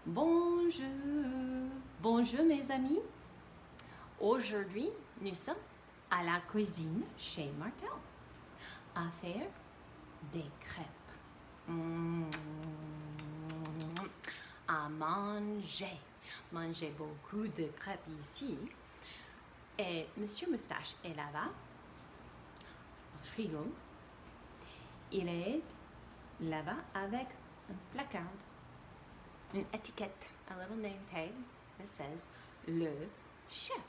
Bonjour, bonjour mes amis. Aujourd'hui, nous sommes à la cuisine chez Martel à faire des crêpes. À manger. Manger beaucoup de crêpes ici. Et Monsieur Moustache est là-bas, au frigo. Il est là-bas avec un placard, une étiquette, a little name tag that says le chef.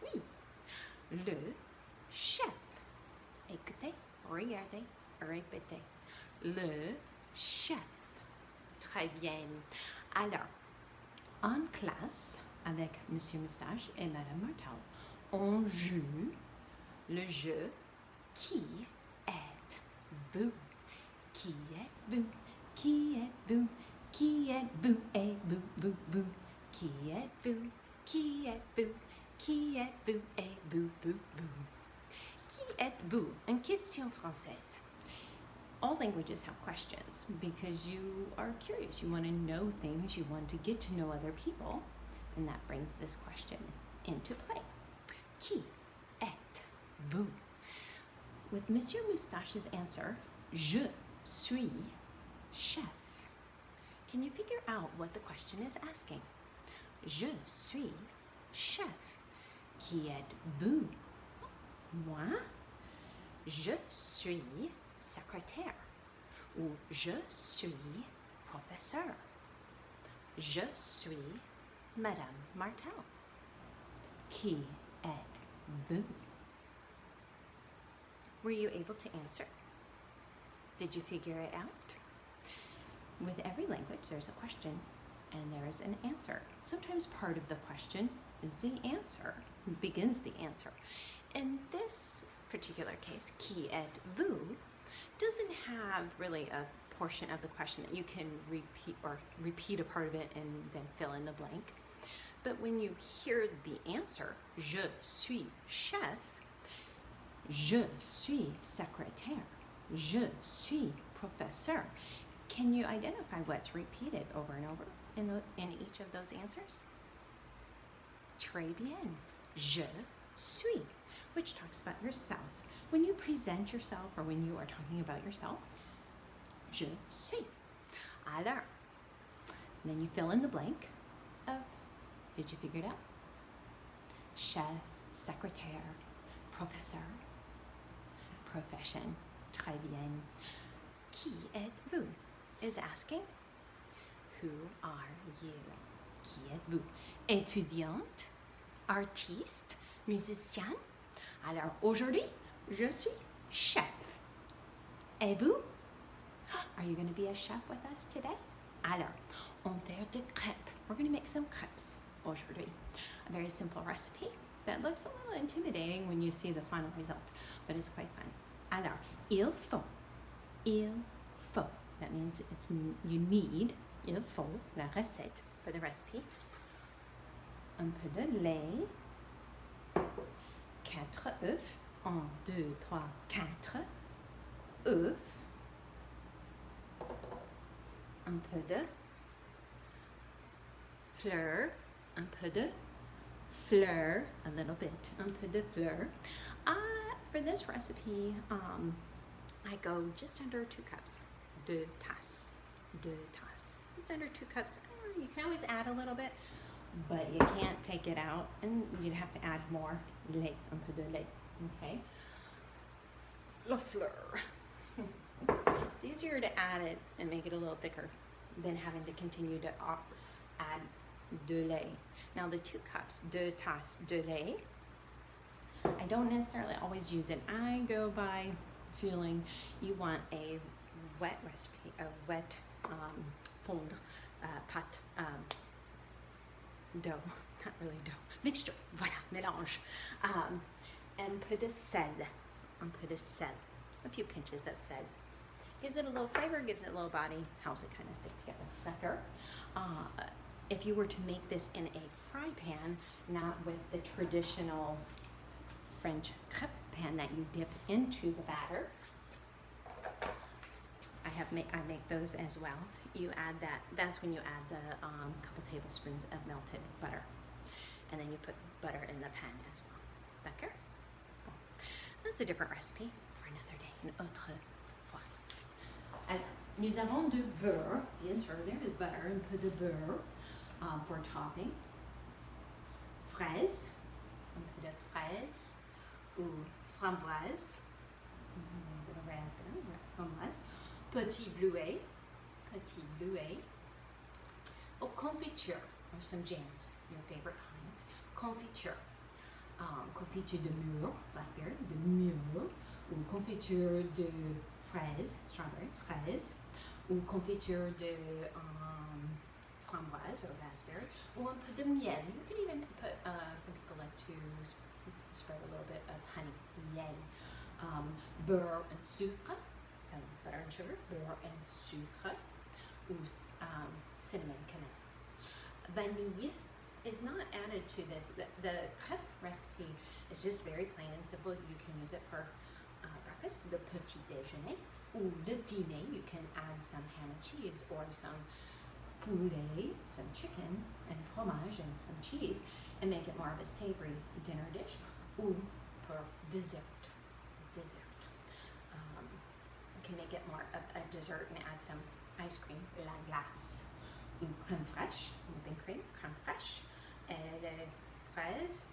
Oui, le chef. Écoutez, regardez, répétez. Le chef. Très bien. Alors, en classe, avec Monsieur Moustache et Madame Martel, on joue le jeu Qui êtes-vous? Qui êtes-vous? Qui êtes-vous? Qui êtes-vous? Et vous, vous, vous. Qui êtes-vous? Qui êtes-vous? Qui êtes-vous? Et vous, vous, vous. Qui êtes-vous? Une question française. All languages have questions because you are curious. You want to know things. You want to get to know other people. And that brings this question into play. Qui êtes-vous? With Monsieur Moustache's answer, je suis chef. Can you figure out what the question is asking? Je suis chef. Qui êtes-vous? Moi, je suis secrétaire ou je suis professeur. Je suis Madame Martel. Qui êtes-vous? Were you able to answer? Did you figure it out? With every language, there's a question and there is an answer. Sometimes part of the question is the answer, begins the answer. In this particular case, qui êtes-vous doesn't have really a portion of the question that you can repeat a part of it and then fill in the blank. But when you hear the answer, je suis chef, je suis secrétaire, je suis professeur, can you identify what's repeated over and over in each of those answers? Très bien. Je suis, which talks about yourself. When you present yourself or when you are talking about yourself, je suis. Alors, and then you fill in the blank of, did you figure it out? Chef, secrétaire, professeur, profession. Très bien. Qui êtes-vous is asking, who are you? Qui êtes-vous? Étudiante, artiste, musicienne. Alors aujourd'hui, je suis chef. Et vous? Are you going to be a chef with us today? Alors, on fait des crêpes. We're going to make some crêpes aujourd'hui. A very simple recipe that looks a little intimidating when you see the final result, but it's quite fun. Alors, il faut. That means you need, il faut, la recette for the recipe. Un peu de lait, 4 œufs, 1, 2, 3, 4 œufs, un peu de fleur, a little bit, un peu de fleur. For this recipe, I go just under 2 cups, 2 tasses, just under 2 cups. You can always add a little bit, but you can't take it out, and you'd have to add more lait, un peu de lait, okay? La fleur. It's easier to add it and make it a little thicker than having to continue to add de lait. Now the 2 cups, 2 tasses de lait, I don't necessarily always use it. I go by feeling. You want a wet recipe, a wet fondre, pâte, dough, not really dough, mixture, voilà, mélange. Un peu de sel, a few pinches of sel. Gives it a little flavor, gives it a little body, helps it kind of stick together better. If you were to make this in a fry pan, not with the traditional French crepe pan that you dip into the batter, I make those as well. you add that's when you add the couple tablespoons of melted butter. And then you put butter in the pan as well. D'accord? Bon. That's a different recipe for another day, une autre fois. Alors, nous avons du beurre. Bien sûr, there is butter, un peu de beurre for topping. Fraises, un peu de fraises ou framboise. Raspberry, framboise. Petit bleuet. Or confiture, or some jams, your favorite kinds. Confiture. Confiture de mûre, blackberry, de mûre. Ou confiture de fraise, strawberry, fraise. Ou confiture de framboise or raspberry. Or un peu de miel. You can even put, some people like to spread a little bit of honey, miel. Beurre and sucre, so butter and sugar, beurre and sucre. Ou cinnamon cannelle. Vanille is not added to this. The crepe recipe is just very plain and simple. You can use it for breakfast, the petit déjeuner, ou le dîner. You can add some ham and cheese or some poulet, some chicken and fromage and some cheese, and make it more of a savory dinner dish. Ou for dessert. You can make it more of a dessert and add some ice cream, la glace. Ou crème fraîche, whipping cream, crème fraîche, les fraises,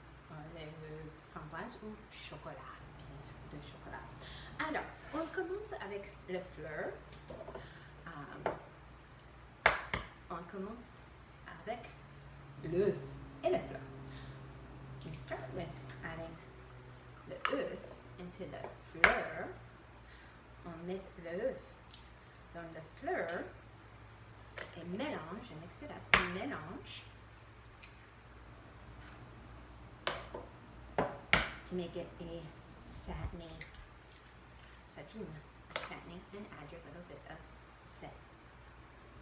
les framboises ou chocolat, bien sûr, de chocolat. Alors, on commence avec le fleur. On commence avec l'œuf et le fleur. We start with adding the œuf into the fleur. On met l'œuf dans le fleur et mélange, and mix it up, mélange to make it a satiny, and add your little bit of sel.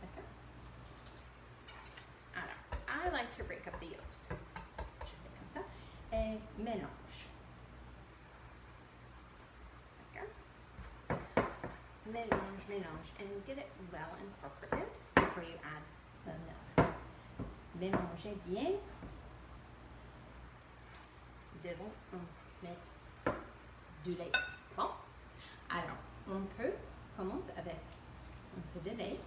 Okay? Alors, I like to break up the yolks. Je fais comme ça. Et mélange. D'accord? Mélange, and get it well incorporated before you add the milk. Mélangez bien. Devons mettre du lait. Bon, alors, on commence avec un peu de lait,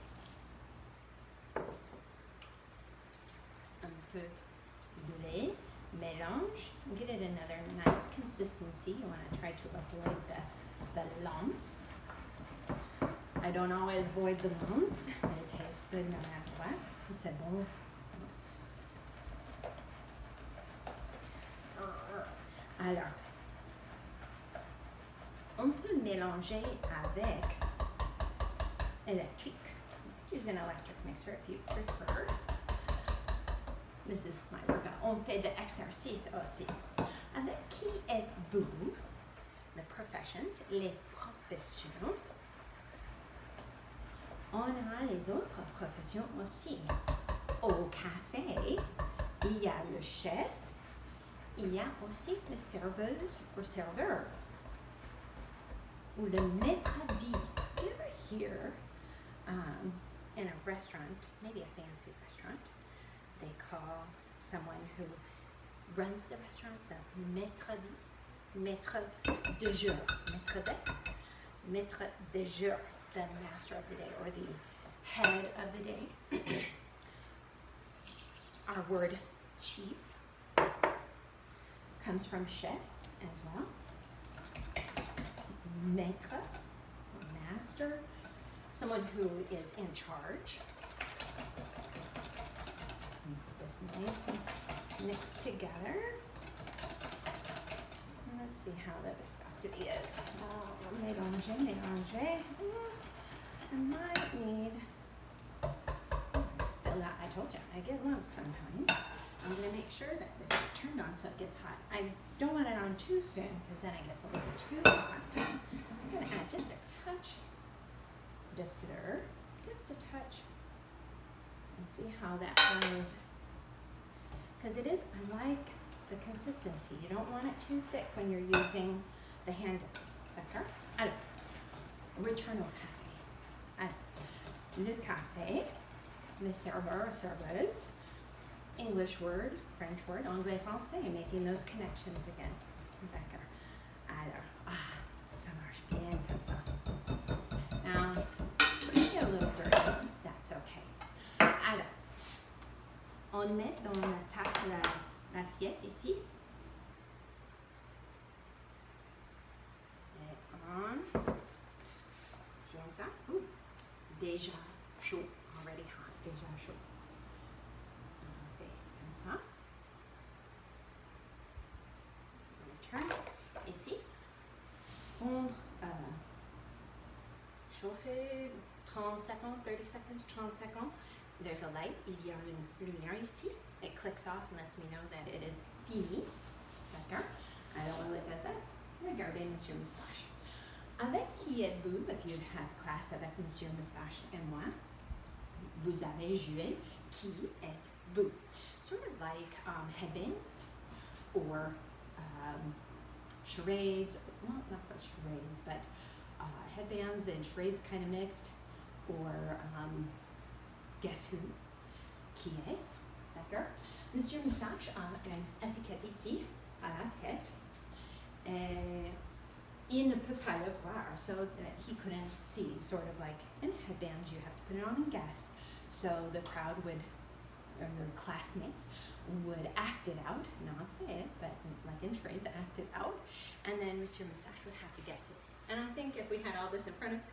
mélange, get it another nice consistency. You want to try to avoid the lumps. I don't always avoid the lumps, but it tastes good no matter what. C'est bon. Alors, on peut mélanger avec électrique. Use an electric mixer if you prefer. This is my workout. On fait de l'exercice aussi. Avec qui êtes-vous? The professions, les professions. On a les autres professions aussi. Au café, il y a le chef. Il y a aussi le serveuse ou serveur. Ou le maître d'. You ever hear in a restaurant, maybe a fancy restaurant, they call someone who runs the restaurant the maître d', maître de jour, maître de jour, the master of the day or the head of the day. Our word chief comes from chef as well. Maître, master, someone who is in charge. This nice and mixed together. And let's see how the viscosity is. Mélanger. I might need, still I told you, I get lumps sometimes. I'm going to make sure that this is turned on so it gets hot. I don't want it on too soon because then it gets a little too hot. I'm going to add just a touch de fleur, just a touch, and see how that goes. Because it is, I like the consistency. You don't want it too thick when you're using the hand. D'accord? Alors, return au café. Alors, le café, le serveur or serveuse, English word, French word, anglais, français, making those connections again. D'accord. Alors, ça marche bien comme ça. Now, let's get a little dirty. That's okay. Alors, on met dans la table l'assiette ici. Et on tient ça. Ouh, déjà chaud, already hot, déjà chaud. On fait comme ça. On return ici. Fondre, chauffer 30 seconds, 30 seconds, 30 seconds. There's a light, il y a une lumière ici. It clicks off and lets me know that it is fini. D'accord? Alors, on does that. Regardez Monsieur Moustache. Avec qui êtes-vous? If you've had class avec Monsieur Moustache et moi, vous avez joué qui êtes-vous? Sort of like headbands or charades. Well, not quite charades, but headbands and charades kind of mixed. Or guess who? Qui est? D'accord? Monsieur Moustache a une étiquette ici, à la tête. Et il ne peut pas le voir, so that he couldn't see. Sort of like in headbands, you have to put it on and guess. So the crowd would, or your classmates, would act it out, not say it, but like in charades, act it out. And then Monsieur Moustache would have to guess it. And I think if we had all this in front of him,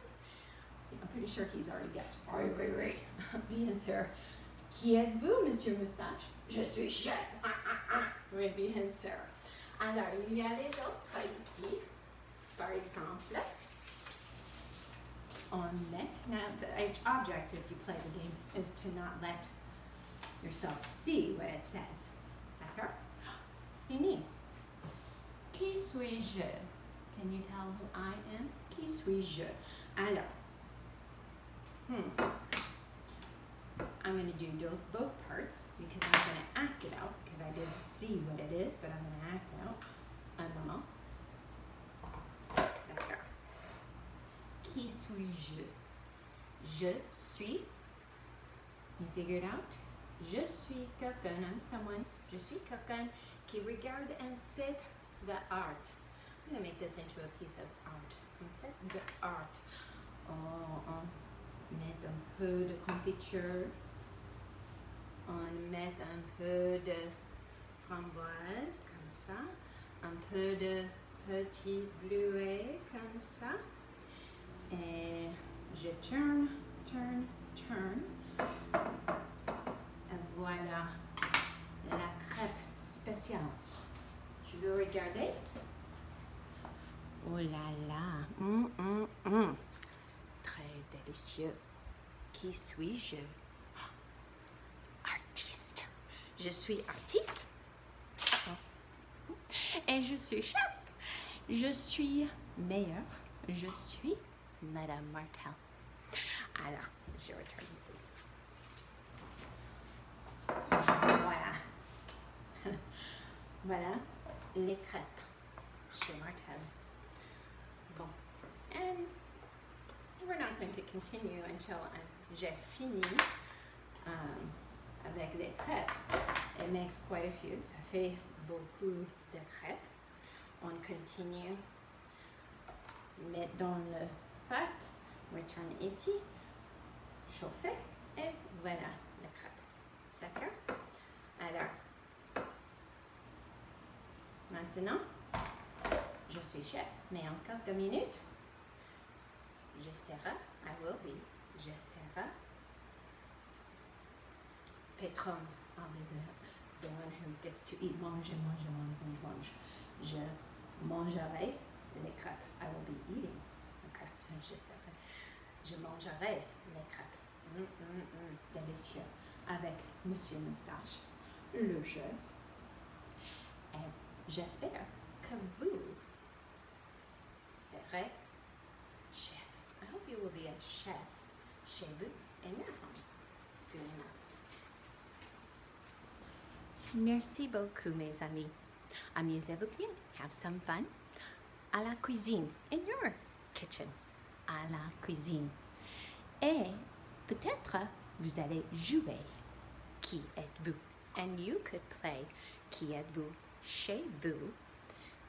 I'm pretty sure he's already guessed. Oui. Bien sûr. Qui êtes-vous, Monsieur Moustache? Je suis chef. Oui, bien sûr. Alors, il y a les autres ici. Par exemple, on met. Now, the object, if you play the game, is to not let yourself see what it says. D'accord? Fini. Qui suis-je? Can you tell who I am? Qui suis-je? Alors, I'm going to do both parts because I'm going to act it out because I didn't see what it is, but I'm going to act it out. Un moment. D'accord. Qui suis-je? Je suis. You figured out? Je suis quelqu'un. I'm someone. Je suis quelqu'un qui regarde and fait the art. I'm going to make this into a piece of art. En fait, the art. On met un peu de confiture. On met un peu de framboise, comme ça. Un peu de petit bleuet, comme ça. Et je turn. Et voilà la crêpe spéciale. Tu veux regarder? Oh là là. Très délicieux. Qui suis-je? Artiste. Je suis artiste. Et je suis chef. Je suis meilleure. Je suis Madame Martel. Alors, je retourne ici. Voilà. Voilà les crêpes chez Martel. Bon. And we're not going to continue until j'ai fini avec les crêpes. It makes quite a few. Ça fait beaucoup de crêpes. On continue. Mettre dans le pâte. Return ici. Chauffer. Et voilà les crêpes. D'accord? Alors, maintenant, je suis chef, mais en quelques minutes, je serai, I will be, je serai patron. I'll be the one who gets to eat. Mange. Je mangerai les crêpes. I will be eating the crêpes. Je mangerai les crêpes. Délicieux. Avec Monsieur Moustache, le chef. Et j'espère que vous serez chef. I hope you will be a chef chez vous in your home soon enough. Merci beaucoup, mes amis. Amusez-vous bien. Have some fun. À la cuisine. In your kitchen. À la cuisine. Et Peut-être vous allez jouer Qui êtes-vous? And you could play Qui êtes-vous chez vous.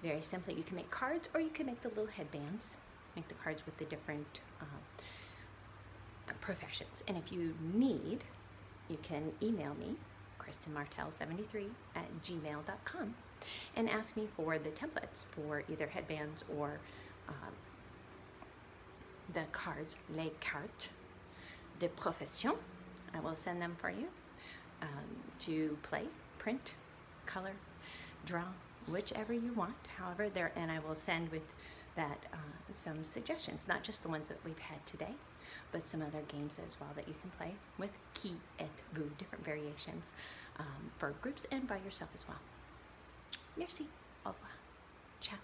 Very simply, you can make cards or you can make the little headbands. Make the cards with the different professions. And if you need, you can email me, KristenMartel73@gmail.com, and ask me for the templates for either headbands or the cards, les cartes de profession. I will send them for you to play, print, color, draw, whichever you want. However, and I will send with that some suggestions, not just the ones that we've had today, but some other games as well that you can play with Qui êtes-vous, different variations for groups and by yourself as well. Merci. Au revoir. Ciao.